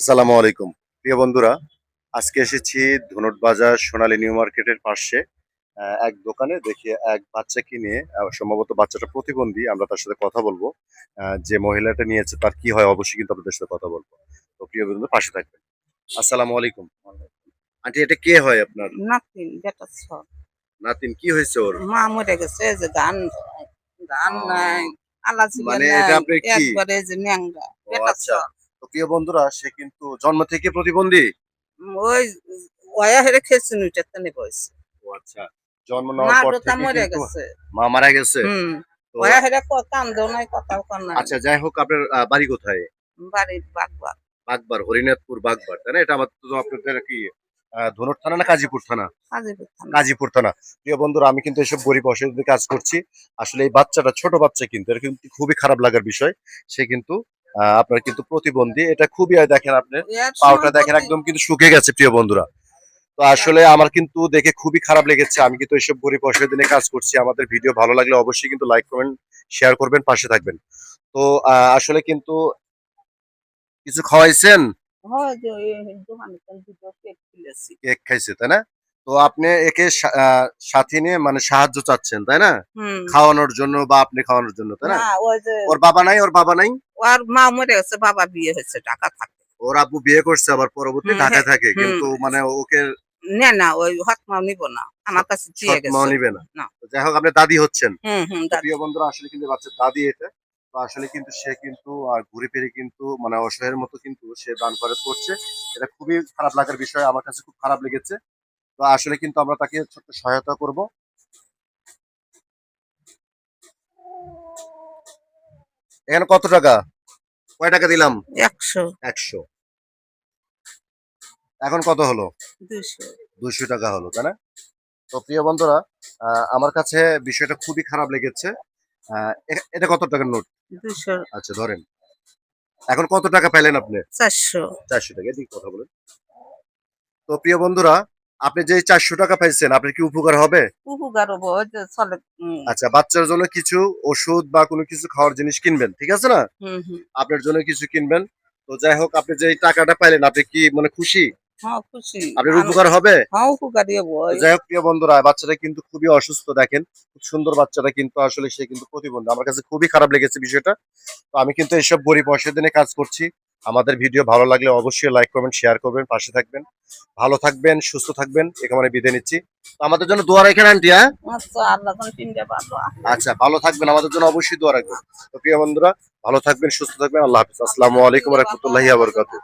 আসসালামু আলাইকুম প্রিয় বন্ধুরা। আজকে এসেছি ধুনট বাজার সোনালী নিউ মার্কেটের পাশে এক দোকানে দেখি এক বাচ্চাকে নিয়ে, সম্ভবত বাচ্চাটা প্রতিবন্ধী। আমরা তার সাথে কথা বলবো। যে মহিলাটা নিয়েছে তার কি হয় অবশ্যই কিন্তু আপনাদের সাথে কথা বলবো। তো প্রিয় বন্ধু পাশে থাকবেন। আসসালামু আলাইকুম। আন্টি, এটা কে হয় আপনার? নাতিন বেটা সব নাতিন, কি হয়েছে ওর? মা মরে গেছে, এই যে গান গান নাই, আহ, আলা জিবে মানে এটা নাই, আপনার কি? একবারে এই যে ন্যাংরা ও বেটা আচ্ছা। সব। তো প্রিয় বন্ধুরা, সে কিন্তু জন্ম থেকে প্রতিবন্ধী। ওই ওয়া হেরে খেয়েছে নুইটাতে নে বয়স। ও আচ্ছা। জন্ম নেওয়ার মা পর ডোতা থেকে মরে কিন্তু গেছে। মা মারা গেছে। হুম। তো ওয়া হেরে কান্দেও নাই, কথাও কন নাই। আচ্ছা, যাই হোক, আপনার বাড়ি কোথায়? বাড়ির বাগবা বাগবার, হরিনাথপুর বাগবার, তাই না? এটা আমার তো আপনাদের কি ধনুর থানা না কাজীপুর থানা? কাজীপুর থানা। কাজীপুর থানা। প্রিয় বন্ধুরা, আমি কিন্তু এসব গরিব অসহায়দের কাজ করছি। আসলে এই বাচ্চাটা ছোট বাচ্চা, কিন্তু এটা কিন্তু খুবই খারাপ লাগার বিষয়। সে কিন্তু আপনার কিন্তু প্রতিবন্ধী। এটা খুবই দেখেন আপনি, এর পাওটা সময় দেখেন একদম কিন্তু শুকিয়ে গেছে প্রিয় বন্ধুরা। তো আসলে আমার কিন্তু দেখে খুবই খারাপ লেগেছে। আমি কিন্তু এসব গরিব অসহায়দের নিয়ে কাজ করছি। আমাদের ভিডিও ভালো লাগলে অবশ্যই কিন্তু লাইক কমেন্ট শেয়ার করবেন, পাশে থাকবেন। তো আসলে কিন্তু কিছু খাওয়াইছেন? হয় যে ওই দোকানে দুটো কেক খুলেছি। কেক খাইছে, তাই না? তো আপনি একে সাথে নিয়ে মানে সাহায্য চাচ্ছেন, তাই না? হুম। খাওয়ানোর জন্য বা আপনি খাওয়ানোর জন্য, তাই না? না ওই যে ওর বাবা নাই? ওর বাবা নাই? ওর মা মরে গেছে, বাবা বিয়ে হয়েছে, টাকা থাকে। ওর আব্বু বিয়ে করছে, আবার পরবর্তী হুম, ঢাকায় থাকে, হুম। কিন্তু মানে ওকে না, না, ওই হতমাও নিব না। আমার কাছে দিয়ে সৎ মাও গেছে। নিবে না। না। তো যাই হোক, আপনি দাদি হচ্ছেন। হুম, হুম, তো দাদি। প্রিয় বন্ধুরা, আসলে কিন্তু বাচ্চার দাদি এটা। তো আসলে কিন্তু সে কিন্তু ঘুরে ফিরে কিন্তু মানে অসহায়ের মতো কিন্তু সে দান খরচ করছে। এটা খুবই খারাপ লাগার বিষয়, আমার কাছে খুব খারাপ লেগেছে। তো আসলে কিন্তু আমরা তাকে ছোট্ট সহায়তা করব। এখানে কত টাকা? কয় টাকা দিলাম? ১০০, ১০০। এখন কত হলো? ২০০। ২০০ টাকা হলো, তাই না? তো প্রিয় বন্ধুরা, আমার কাছে বিষয়টা খুবই খারাপ লেগেছে। এটা কত টাকার নোট? ২০০, আচ্ছা, ধরেন। এখন কত টাকা পাইলেন আপনি? ৪০০। ৪০০ টাকা। এদিকে কথা বলেন। তো প্রিয় বন্ধুরা, আপনি যে ৪০০ টাকা পাইছেন, আপনার কি উপকার হবে? উপকার হবো, ওই যে চলে। আচ্ছা, বাচ্চার জন্য কিছু ওষুধ বা কোনো কিছু খাওয়ার জিনিস কিনবেন, ঠিক আছে না? হুম, হুম। আপনার জন্য কিছু কিনবেন। তো যাই হোক, আপনি যে এই টাকাটা পাইলেন, আপনি কি মানে খুশি? হ্যাঁ, খুশি। আপনার উপকার হবে? হ্যাঁ, উপকারী হবো তো ওই। যাই হোক প্রিয় বন্ধুরা, বাচ্চাটা কিন্তু খুবই অসুস্থ দেখেন। খুব সুন্দর বাচ্চাটা, কিন্তু আসলে সে কিন্তু প্রতিবন্ধী। আমার কাছে খুবই খারাপ লেগেছে বিষয়টা। তো আমি কিন্তু এইসব গরিব অসহায়দের নিয়ে কাজ করছি। আমাদের ভিডিও ভালো লাগলে অবশ্যই লাইক করবেন, শেয়ার করবেন, পাশে থাকবেন। ভালো থাকবেন, সুস্থ থাকবেন। একেবারে বিদায় নিচ্ছি। তো আমাদের জন্য দোয়া রাখেন আন্টি, হ্যাঁ? আচ্ছা, আল্লাহ কোন তিনটে পারবো। আচ্ছা, ভালো থাকবেন, আমাদের জন্য অবশ্যই দোয়া রাখবেন। তো প্রিয় বন্ধুরা, ভালো থাকবেন, সুস্থ থাকবেন। আল্লাহ হাফিজ। আসসালামু আলাইকুম ওয়া রাহমাতুল্লাহি ওয়া বারাকাতুহু।